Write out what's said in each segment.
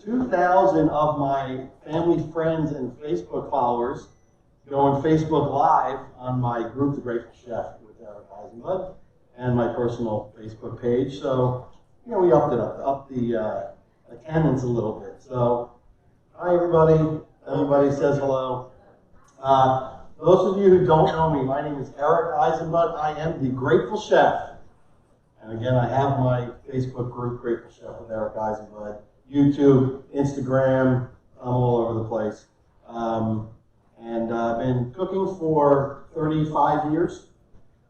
2,000 of my family, friends, and Facebook followers going Facebook Live on my group, The Grateful Chef, with Eric Eisenbud, and my personal Facebook page. So, you know, we upped the attendance a little bit. So, hi everybody. Everybody says hello. Those of you who don't know me, my name is Eric Eisenbud. I am the Grateful Chef. And again, I have my Facebook group, Grateful Chef with Eric Eisenbud, YouTube, Instagram, I'm all over the place. And I've been cooking for 35 years.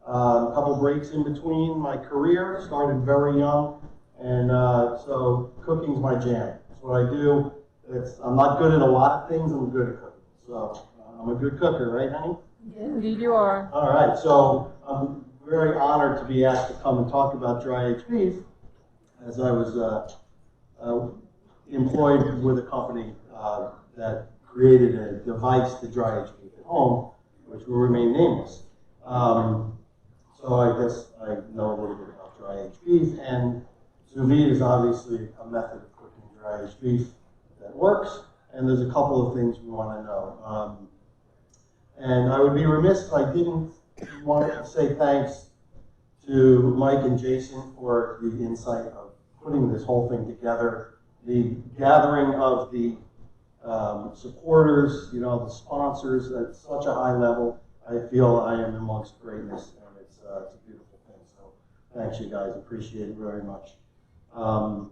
A couple breaks in between my career, started very young, and so cooking's my jam. That's what I do. I'm not good at a lot of things, I'm good at cooking. So I'm a good cooker, right, honey? Indeed you are. All right, so I'm very honored to be asked to come and talk about dry-aged beef, as I was employed with a company that created a device to dry-age beef at home, which will remain nameless. So I guess I know a little bit about dry-aged beef, and Sous Vide is obviously a method of cooking dry-aged beef that works, and there's a couple of things we want to know. And I would be remiss if I didn't want to say thanks to Mike and Jason for the insight of putting this whole thing together, the gathering of the supporters, you know, the sponsors at such a high level. I feel I am amongst greatness, and it's a beautiful thing. So thanks, you guys. Appreciate it very much. So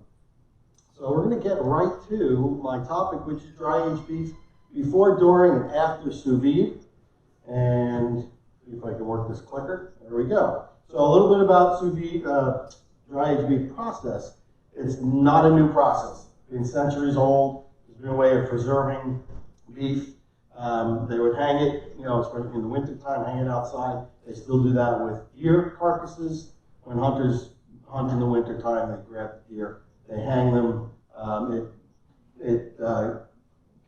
we're going to get right to my topic, which is dry-aged beef before, during, and after sous vide. And see if I can work this clicker. There we go. So a little bit about sous vide, dry-aged beef process. It's not a new process. It's been centuries old. There's been a way of preserving beef. They would hang it, you know, in the wintertime, hang it outside. They still do that with deer carcasses. When hunters hunt in the wintertime, they grab the deer, they hang them. It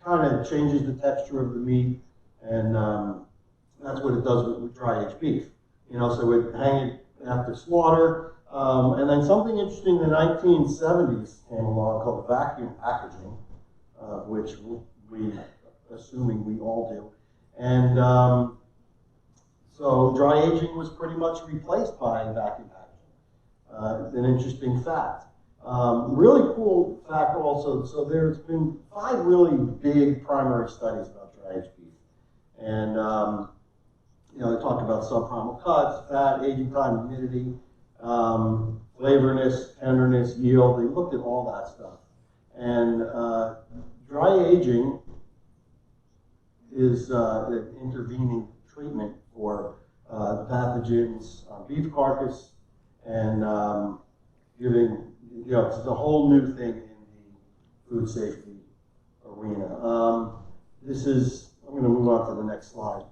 kind of changes the texture of the meat, and that's what it does with dry-aged beef. You know, so we'd hang it after slaughter. And then something interesting in the 1970s came along called vacuum packaging, which we, assuming we all do. And so dry aging was pretty much replaced by vacuum packaging. An interesting fact. Really cool fact also, so there's been 5 really big primary studies about dry-aged beef. And, you know, they talked about subprimal cuts, fat, aging time, humidity, flavorness, tenderness, yield. They looked at all that stuff. And dry aging is an intervening treatment for pathogens on beef carcass, and giving, you know, it's a whole new thing in the food safety arena. This is, I'm going to move on to the next slide.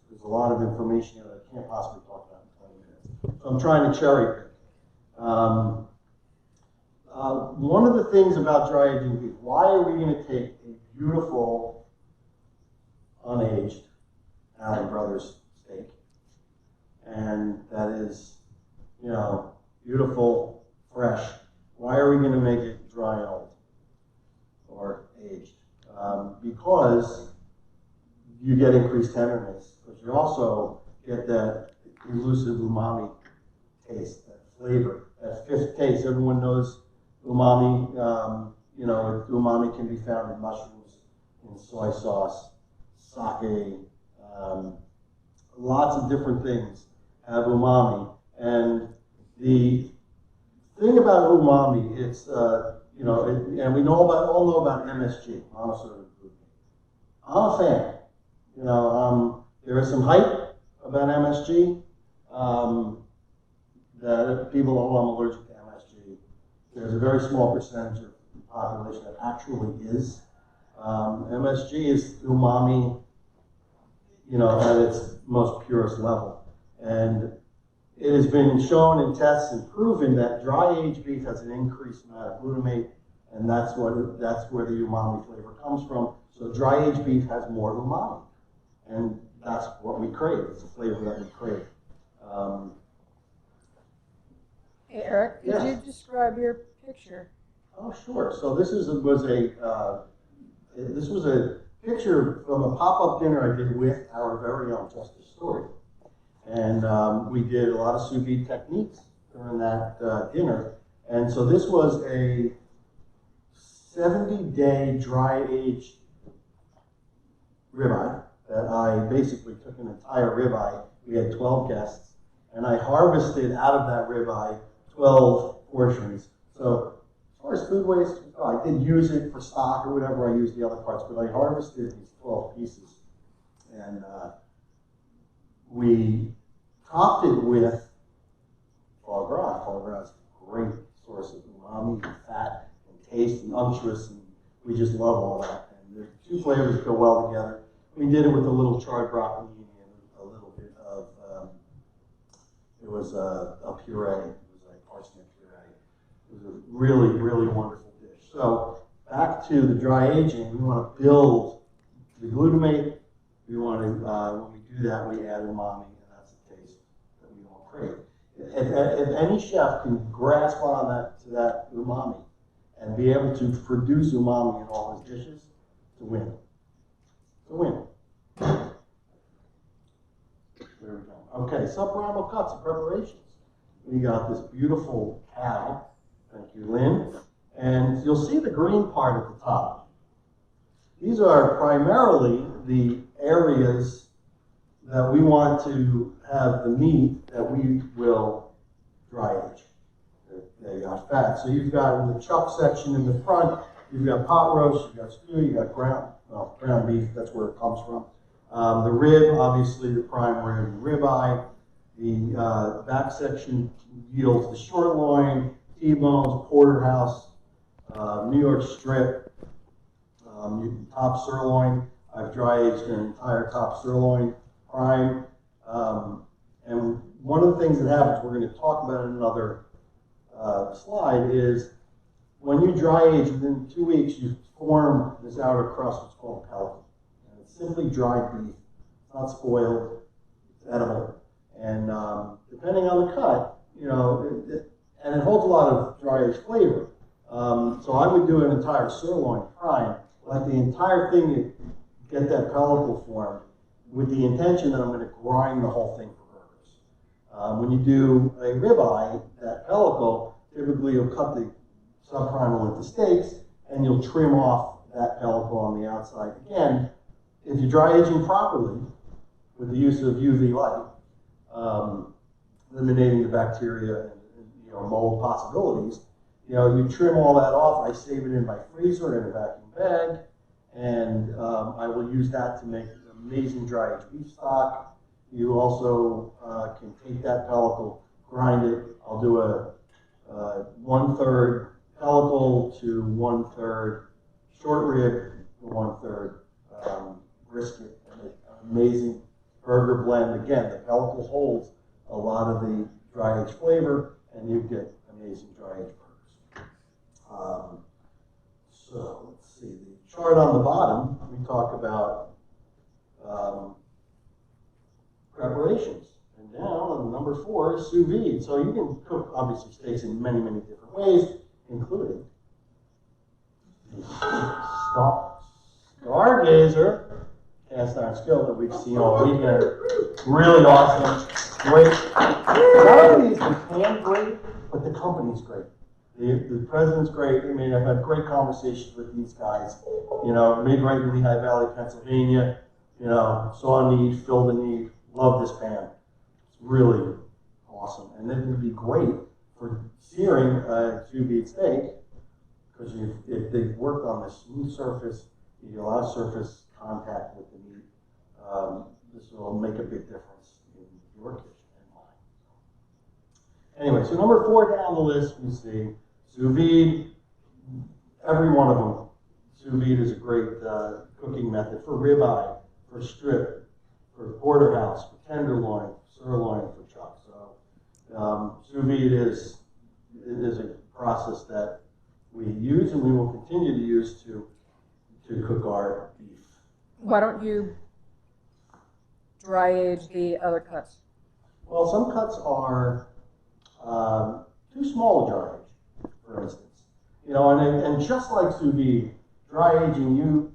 There's a lot of information here that I can't possibly talk about in 20 minutes. So I'm trying to cherry pick. One of the things about dry aging beef, why are we going to take a beautiful, unaged Allen Brothers steak, and that is, you know, beautiful, fresh, why are we going to make it dry and old or aged? Because you get increased tenderness, but you also get that elusive umami taste, that flavor, that fifth taste. Everyone knows umami. You know, umami can be found in mushrooms, in soy sauce, sake, lots of different things have umami. And the thing about umami, it's, you know, and we all know about MSG, monosodium glutamate. I'm a fan. You know, there is some hype about MSG, that people, oh, I'm allergic to MSG. There's a very small percentage of the population that actually is. MSG is umami, you know, at its most purest level. And it has been shown in tests and proven that dry-aged beef has an increased amount of glutamate, and that's where the umami flavor comes from. So dry-aged beef has more umami, and that's what we crave. It's a flavor that we crave. Hey, Eric, could Yes. you describe your picture? Oh, sure. So this was a picture from a pop-up dinner I did with our very own Justice Story. And we did a lot of sous vide techniques during that dinner. And so this was a 70-day dry-aged ribeye that I basically took an entire ribeye. We had 12 guests, and I harvested out of that ribeye 12 portions. So as far as food waste, I did use it for stock or whatever. I used the other parts, but I harvested these 12 pieces. And we topped it with foie gras. Foie gras is a great source of umami and fat and taste and unctuous, and we just love all that. And the two flavors go well together. We did it with a little charred broccoli and a little bit of, it was a puree. It was like parsnip puree. It was a really, really wonderful dish. So back to the dry aging, we want to build the glutamate. We want to, when we do that, we add umami, and that's a taste that we all crave. If any chef can grasp on to that umami and be able to produce umami in all his dishes, to win. To win. There we go. Okay, subprimal cuts and preparations. We got this beautiful cow. Thank you, Lynn. And you'll see the green part at the top. These are primarily the areas that we want to have the meat that we will dry age. They got fat. So you've got in the chuck section in the front, you've got pot roast, you've got stew, you've got ground beef, that's where it comes from. The rib, obviously the prime rib, ribeye. The back section yields the short loin, T-bones, porterhouse, New York strip, top sirloin. I've dry aged an entire top sirloin prime. And one of the things that happens, we're going to talk about in another slide, is when you dry age, within 2 weeks, you form this outer crust, what's called pellicle. And it's simply dried beef. It's not spoiled. It's edible. And depending on the cut, you know, and it holds a lot of dry aged flavor. So I would do an entire sirloin prime, let the entire thing get that pellicle form, with the intention that I'm going to grind the whole thing for burgers. When you do a ribeye, that pellicle, typically you'll cut the subprimal into steaks, and you'll trim off that pellicle on the outside. Again, if you're dry aging properly, with the use of UV light, eliminating the bacteria and mold possibilities, you trim all that off. I save it in my freezer in a vacuum bag, and I will use that to make amazing dry aged beef stock. You also can take that pellicle, grind it. I'll do a 1/3 pellicle to 1/3 short rib to 1/3 brisket. An amazing burger blend. Again, the pellicle holds a lot of the dry aged flavor, and you get amazing dry aged burgers. So let's see, the chart on the bottom, we talk about preparations. And down on number 4 is sous vide. So you can cook, obviously, steaks in many, many different ways, including the Stargazer cast iron skillet that we've seen all weekend. Really awesome. Great. Not only is the pan great, but the company's great. The president's great. I mean, I've had great conversations with these guys. Made right in Lehigh Valley, Pennsylvania. Saw a need, filled a need. Love this pan. It's really awesome. And it would be great for searing a sous vide steak, because if they've worked on this smooth surface, you get a lot of surface contact with the meat. This will make a big difference in your kitchen and mine. Anyway, so number 4 down the list, we see sous vide. Every one of them. Sous vide is a great cooking method for ribeye, for strip, for porterhouse, for tenderloin, sirloin, for chuck. So sous vide is a process that we use and we will continue to use to cook our beef. Why don't you dry age the other cuts? Well, some cuts are too small to dry age, for instance. You know, and just like sous vide, dry aging,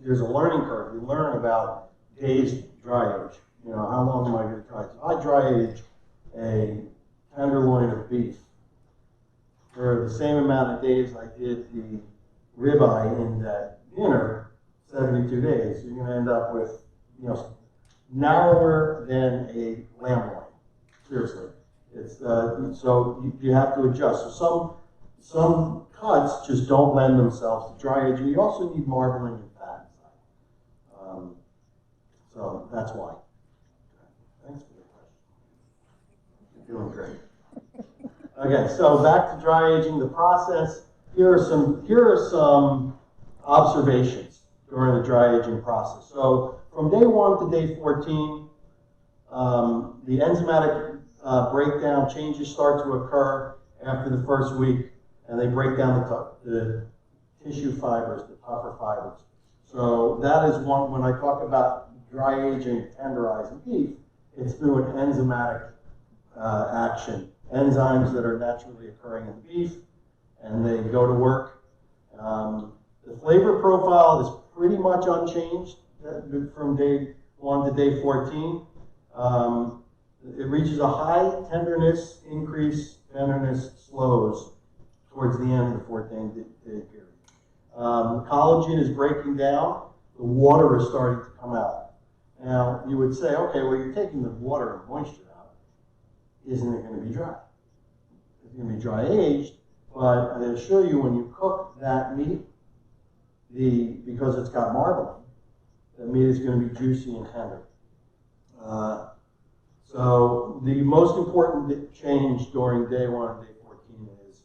there's a learning curve. You learn about days dry age. You know, how long am I going to dry? So I dry age a tenderloin of beef for the same amount of days I did the ribeye in that dinner, 72 days. You're going to end up with, you know, narrower than a lamb loin. Seriously, it's so you have to adjust. So some cuts just don't lend themselves to dry aging. You also need marbling and fat inside. So that's why. Thanks for the question. You're doing great. Okay, so back to dry aging, the process. Here are some observations during the dry aging process. So from day 1 to day 14, the enzymatic breakdown changes start to occur after the first week, and they break down the tissue fibers, the tougher fibers. So that is one, when I talk about dry aging, tenderizing beef, it's through an enzymatic action. Enzymes that are naturally occurring in the beef, and they go to work. The flavor profile is pretty much unchanged from day 1 to day 14. It reaches a high tenderness, tenderness slows towards the end of the 14-day period. Collagen is breaking down. The water is starting to come out. Now, you would say, okay, well, you're taking the water and moisture out. Isn't it going to be dry? It's going to be dry aged, but I assure you when you cook that meat, because it's got marbling, the meat is going to be juicy and tender. So the most important change during day 1 and day 14 is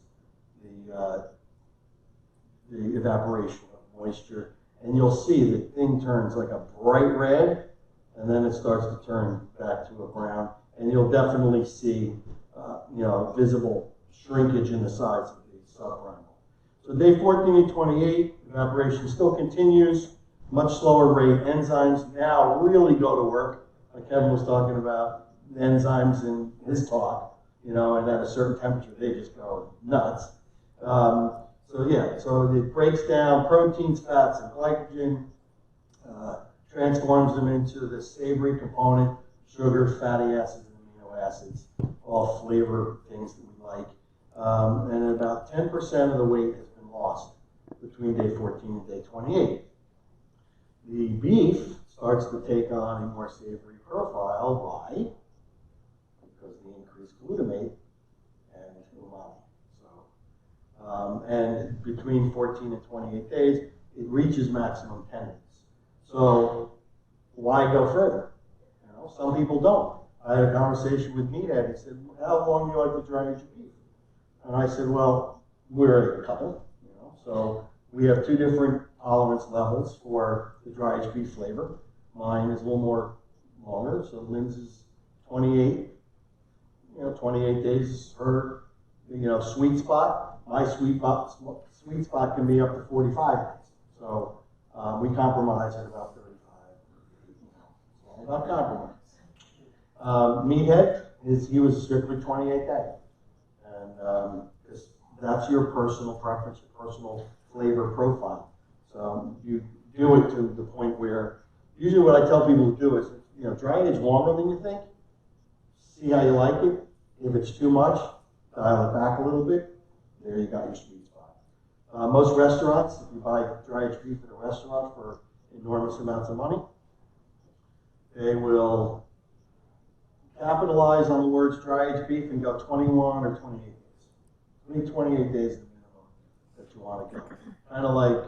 the evaporation of moisture. And you'll see the thing turns like a bright red, and then it starts to turn back to a brown. And you'll definitely see, visible shrinkage in the sides of the subrungle. So day 14 to 28, evaporation still continues, much slower rate. Enzymes now really go to work, like Kevin was talking about. Enzymes in his talk, and at a certain temperature, they just go nuts. So it breaks down proteins, fats, and glycogen, transforms them into this savory component, sugars, fatty acids, and amino acids, all flavor things that we like. And about 10% of the weight has been lost between day 14 and day 28. The beef starts to take on a more savory profile. Why? Because the increased glutamate and umami. So, and between 14 and 28 days, it reaches maximum tenderness. So, why go further? Some people don't. I had a conversation with Meathead. He said, "How long do you like to dry age your beef?" And I said, "Well, we're a couple, so we have 2 different tolerance levels for the dry aged beef flavor. Mine is a little more longer, so Lynn's is 28. 28 days is her, sweet spot. My sweet spot can be up to 45 days. So we compromise at about 35. It's all about compromise. Meathead, he was strictly 28 days. And that's your personal preference, your personal flavor profile. So you do it to the point where, usually what I tell people to do is, dry age longer than you think, see how you like it. If it's too much, dial it back a little bit. There you got your sweet spot. Most restaurants, if you buy dry aged beef at a restaurant for enormous amounts of money, they will capitalize on the words dry aged beef and go 21 or 28 days. I think 28 days is the minimum that you want to go. Kind of like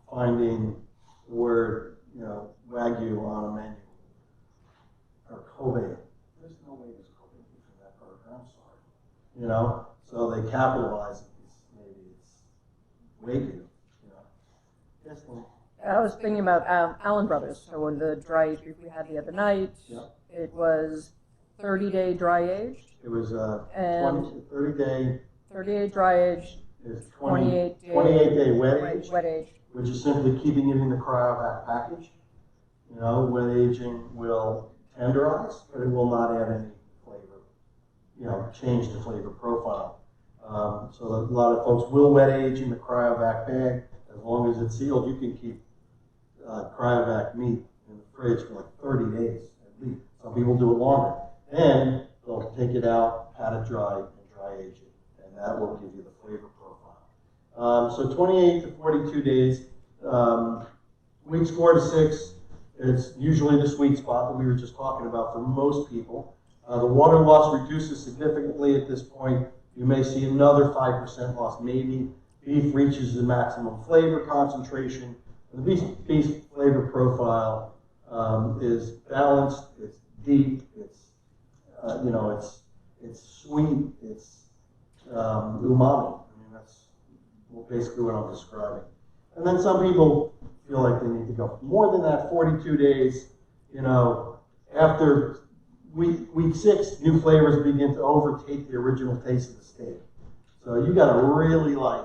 finding the word, Wagyu on a menu. Or Kobe. There's no way there's Kobe beef in that burger. I'm sorry. So they capitalize it. Maybe it's Wagyu. Yes, Lynn? I was thinking about Allen Brothers. So when the dry age beef we had the other night, it was 30-day dry aged. It was 30-day. 30-day dry aged. Is 28-day wet age, which is simply keeping it in the cryovac package. Wet aging will tenderize, but it will not add any flavor. Change the flavor profile. So a lot of folks will wet age in the cryovac bag. As long as it's sealed, you can keep cryovac meat in the fridge for like 30 days at least. Some people do it longer. Then they'll take it out, pat it dry, and dry age it. And that will give you the flavor profile. So 28 to 42 days. Weeks 4 to 6, it's usually the sweet spot that we were just talking about for most people. The water loss reduces significantly at this point. You may see another 5% loss, maybe. Beef reaches the maximum flavor concentration. The beef flavor profile is balanced, it's deep, it's sweet, it's umami. I mean, that's basically what I'm describing. And then some people feel like they need to go more than that, 42 days. After week 6, new flavors begin to overtake the original taste of the steak. So you got to really like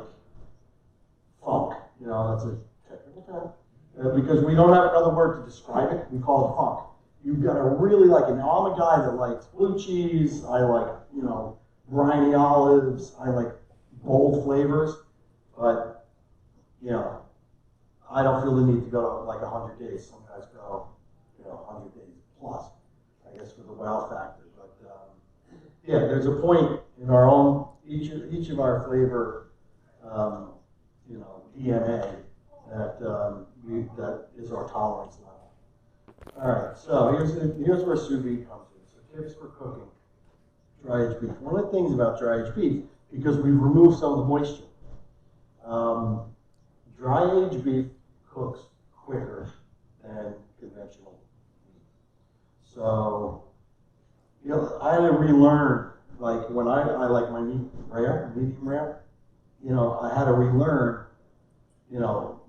funk. That's a technical term. Because we don't have another word to describe it. We call it funk. You've got to really like it. Now, I'm a guy that likes blue cheese. I like, briny olives. I like bold flavors. But, I don't feel the need to go like 100 days. Some guys go, 100 days plus, I guess, for the wow factor. But, yeah, there's a point in our own, each of our flavor, DNA that is our tolerance level. All right, so here's where sous vide comes in. So tips for cooking dry aged beef. One of the things about dry aged beef, because we remove some of the moisture, dry aged beef cooks quicker than conventional meat. So, I had to relearn, like when I like my meat rare, medium rare, I had to relearn,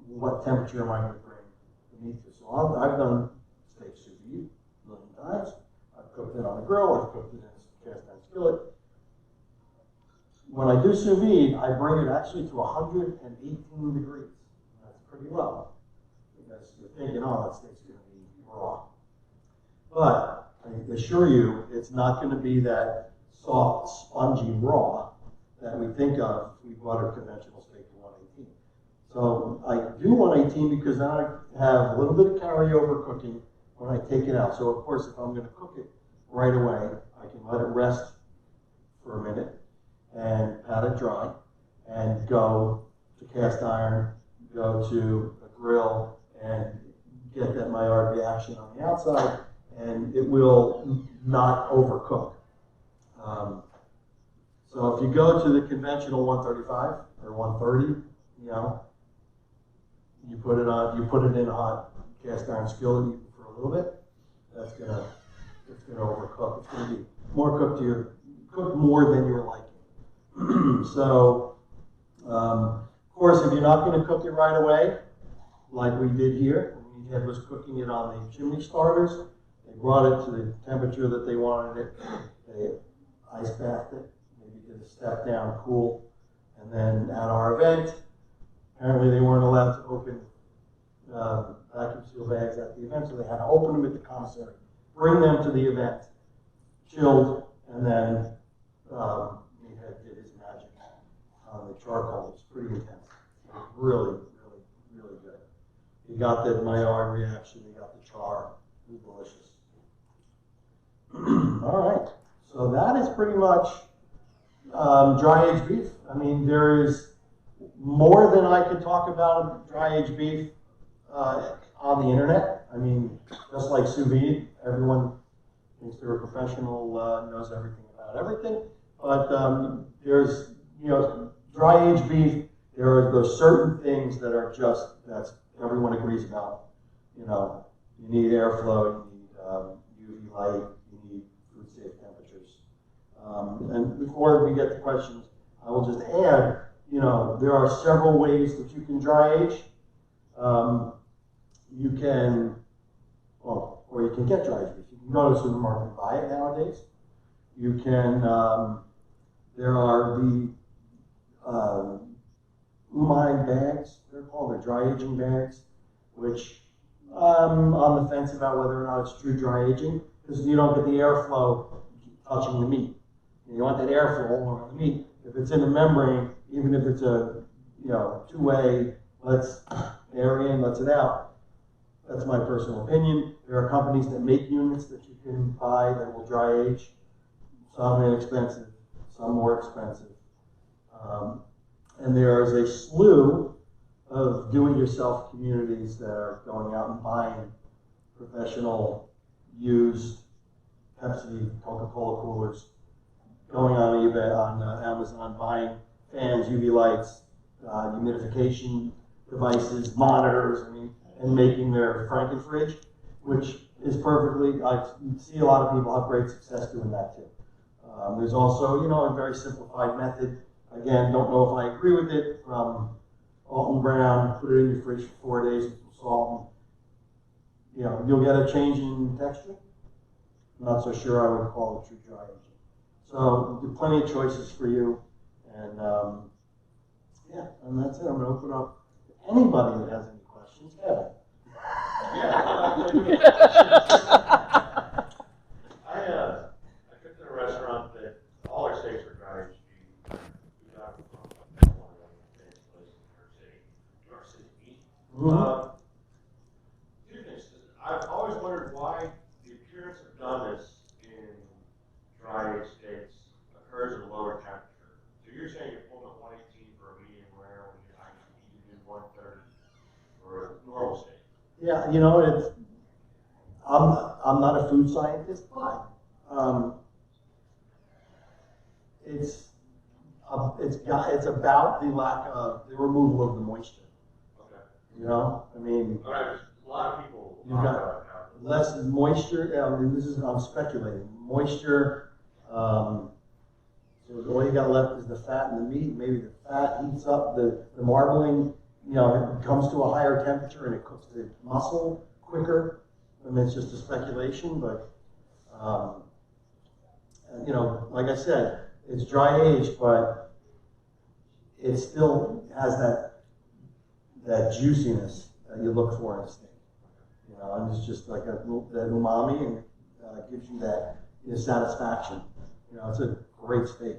what temperature am I going to bring the meat to. So I've done steak sous vide a million times. I've cooked it on a grill. I've cooked it in a cast iron skillet. When I do sous vide, I bring it actually to 118 degrees. That's pretty low because you're thinking, oh, that steak's going to be raw. But I assure you, it's not going to be that soft, spongy raw that we think of if we butter conventional steak to 118. So I do 118 because then I have a little bit of carryover cooking when I take it out. So of course, if I'm going to cook it right away, I can let it rest for a minute and pat it dry and go to cast iron, go to a grill and get that Maillard reaction on the outside, and it will not overcook. So if you go to the conventional 135 or 130, you put it in a hot cast iron skillet for a little bit. It's gonna overcook. It's gonna be more cooked more than you're liking. So, of course, if you're not going to cook it right away, like we did here, we was cooking it on the chimney starters. They brought it to the temperature that they wanted it. They ice bathed it, maybe did a step down, cool, and then at our event, apparently they weren't allowed to open vacuum seal bags at the event, so they had to open them at the commissary, bring them to the event, chilled, and then Meathead did his magic on the charcoal. It was pretty intense. It was really, really, really good. He got that Maillard reaction. He got the char. It was delicious. All right. So that is pretty much dry aged beef. I mean, there is more than I could talk about dry aged beef on the internet. I mean, just like sous vide, everyone thinks they're a professional, knows everything about everything. But there's, dry aged beef. There are certain things that are that's everyone agrees about. You need airflow, you need UV light, you need food safe temperatures. And before we get to questions, I will just add, there are several ways that you can dry age. You can get dry aged beef. You can go to the supermarket and buy it nowadays. You can, there are the umai bags, they're called, they're dry aging bags, which I'm on the fence about whether or not it's true dry aging, because you don't get the airflow touching the meat. You want that airflow all around the meat. if it's in a membrane, even if it's a, two-way, let's air in, let's it out. That's my personal opinion. There are companies that make units that you can buy that will dry age. Some inexpensive, some more expensive. And there is a slew of do-it-yourself communities that are going out and buying professional, used Pepsi, Coca-Cola coolers, going on eBay, on Amazon, buying fans, UV lights, humidification devices, monitors, and making their Frankenfridge, which is perfectly, I see a lot of people have great success doing that too. There's also, a very simplified method. Again, don't know if I agree with it, from Alton Brown, put it in your fridge for 4 days with some salt, and, you'll get a change in texture. I'm not so sure I would call it true dry aging. So, there are plenty of choices for you, and and that's it. I'm going to open up to anybody that has any questions. Kevin. I cooked in a restaurant that all our steaks were dry aged beef. We got it from one of the famous places in New York City beef. Two things. I've always wondered why the appearance of doneness in dry aged steaks occurs at a lower temperature. So you're saying you're pulling at 118 for a medium rare when you actually need to do 130 for a normal steak. Yeah, it's, I'm not a food scientist, but it's about the lack of the removal of the moisture. Okay. A lot of people. You've got less moisture. I'm speculating. Moisture. So all you got left is the fat and the meat. Maybe the fat heats up the marbling. It comes to a higher temperature and it cooks the muscle quicker. It's just a speculation, but like I said, it's dry aged, but it still has that juiciness that you look for in a steak. And it's just like that umami, and gives you that satisfaction. It's a great steak.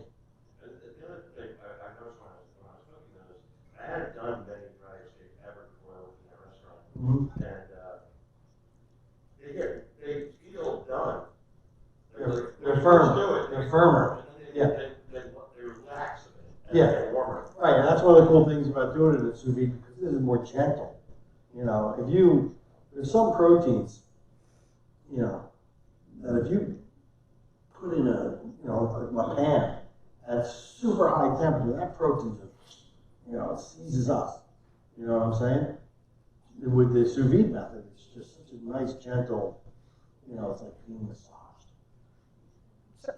The other thing I noticed when I was cooking those, I hadn't done many dry aged steaks ever before I worked in that restaurant, and they feel done. They're firm. They're firmer. They relax a bit. Yeah. They're warmer. Right, and that's one of the cool things about doing it at Sous Vide, because this is more gentle. There's some proteins, that if you put in a pan at super high temperature, that protein just, it seizes us. You know what I'm saying? With the Sous Vide method, it's just such a nice, gentle, it's like being massaged.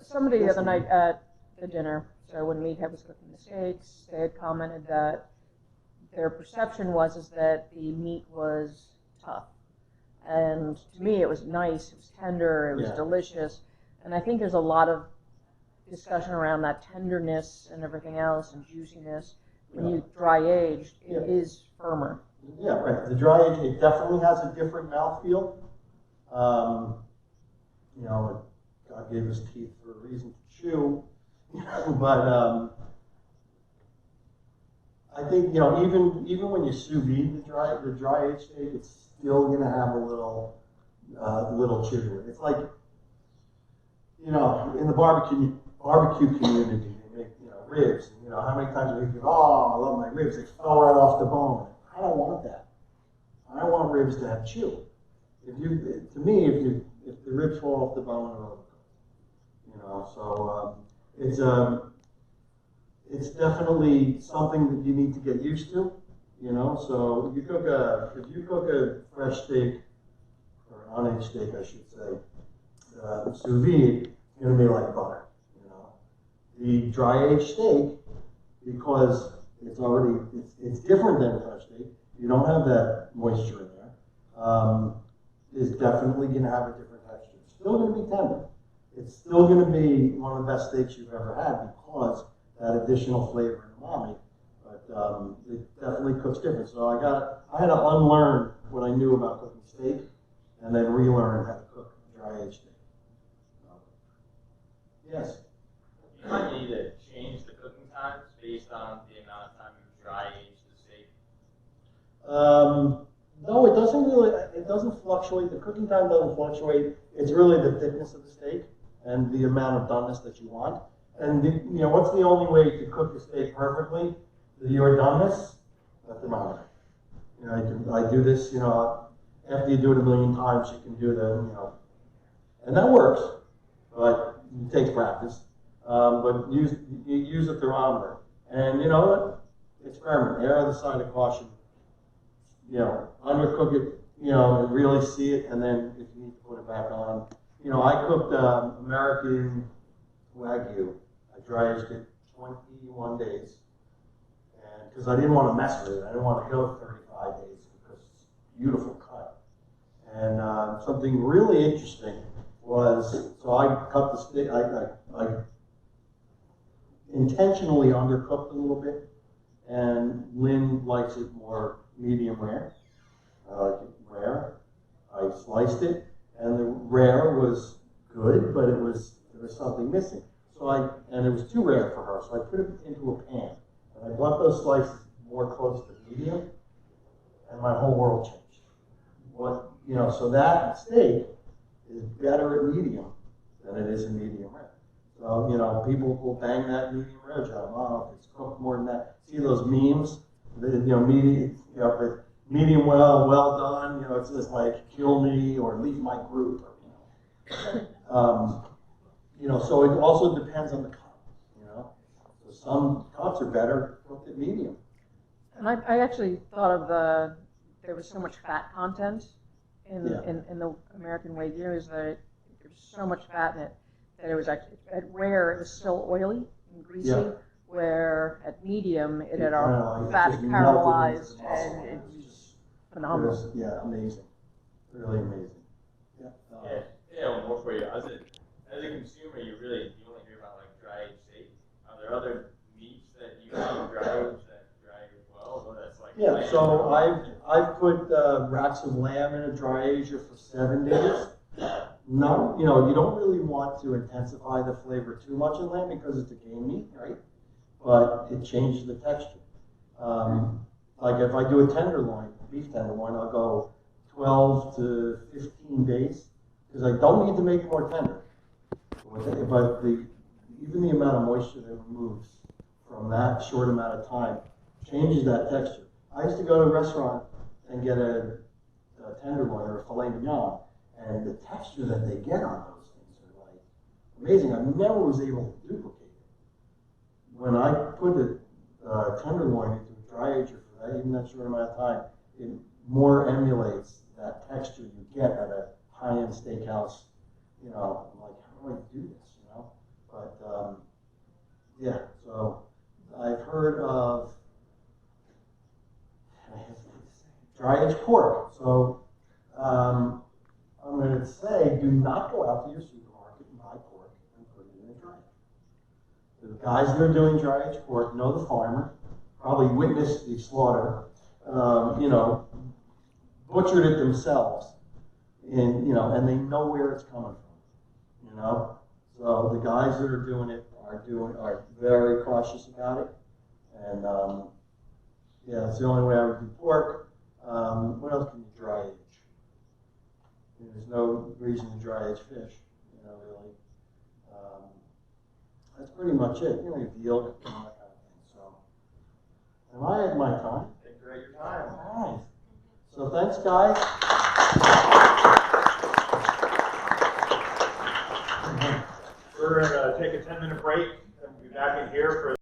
Somebody the other night at the dinner, so when Meathead was cooking the steaks, they had commented that their perception was that the meat was tough. And to me, it was nice, it was tender, it was delicious. And I think there's a lot of discussion around that tenderness and everything else and juiciness. When you dry age, it is firmer. Yeah, right. The dry age, it definitely has a different mouthfeel. God gave us teeth for a reason to chew. But I think, even when you sous vide the dry aged steak, it's still going to have a little chew to it. It's like, in the barbecue community, they make, ribs. How many times do you go, oh, I love my ribs, they fell right off the bone. I don't want that. I want ribs to have chew. If the ribs fall off the bone, they're overcooked. So it's definitely something that you need to get used to. So if you cook a fresh steak, or unaged steak, I should say, sous vide, it's going to be like butter. The dry aged steak, because it's different than a fresh steak. You don't have that moisture in there. Is definitely going to have a different texture. It's still going to be tender. It's still going to be one of the best steaks you've ever had because that additional flavor and umami. But it definitely cooks different. So I had to unlearn what I knew about cooking steak, and then relearn how to cook dry aged steak. Yes. You might need to change the cooking time based on the amount of time you dry age the steak? No, it doesn't really, it doesn't fluctuate. The cooking time doesn't fluctuate. It's really the thickness of the steak and the amount of doneness that you want. And what's the only way to cook the steak perfectly? Your doneness, the thermometer. I do this, after you do it a million times, you can do and that works, but it takes practice. But use a thermometer. And you know what? Experiment. Err on the side of caution. Undercook it, and really see it, and then if you need to put it back on. I cooked American Wagyu. I dry aged it 21 days. And because I didn't want to mess with it. I didn't want to go 35 days because it's a beautiful cut. And something really interesting was, so I cut the steak, I intentionally undercooked a little bit, and Lynn likes it more medium rare. I like it rare. I sliced it, and the rare was good, but there was something missing. And it was too rare for her, so I put it into a pan, and I brought those slices more close to medium, and my whole world changed. So that steak is better at medium than it is in medium rare. So, people will bang that medium rare job. Oh, it's cooked more than that. See those memes? Medium well done. It's just like kill me or leave my group. So it also depends on the cut. So some cuts are better cooked at medium. And I actually thought of there was so much fat content in the American Wagyu, is that there's so much fat in it that it was actually, at rare it was still oily and greasy, Yeah. where at medium it had It fat just caramelized, melted into the muscle. and it It was just phenomenal. amazing, really amazing. More for you. As a consumer, you only hear about like dry aged steak. Are there other meats that you can dry age that dry age well? Or that's like So I've put racks of lamb in a dry ager for 7 days. No, you don't really want to intensify the flavor too much in lamb because it's a game meat, right? But it changes the texture. Like if I do a tenderloin, beef tenderloin, I'll go 12 to 15 days because I don't need to make it more tender. But even the amount of moisture that removes from that short amount of time changes that texture. I used to go to a restaurant and get a tenderloin or a filet mignon, and the texture that they get on those things are like amazing. I never was able to duplicate it. When I put the tenderloin into a dry ager for that, even that short amount of time, it more emulates that texture you get at a high-end steakhouse. I'm like, how do I do this? But so I've heard of dry aged pork. So I'm going to say, do not go out to your supermarket and buy pork and put it in a dry age. The guys that are doing dry aged pork know the farmer, probably witnessed the slaughter, butchered it themselves, and they know where it's coming from. So the guys that are doing it are very cautious about it, and it's the only way I would do pork. What else can you dry age? There's no reason to dry age fish, really. That's pretty much it. Veal and that kind of thing. So, am I at my time? Great your time. All right. So thanks, guys. We're going to take a 10-minute break and we'll be back in here for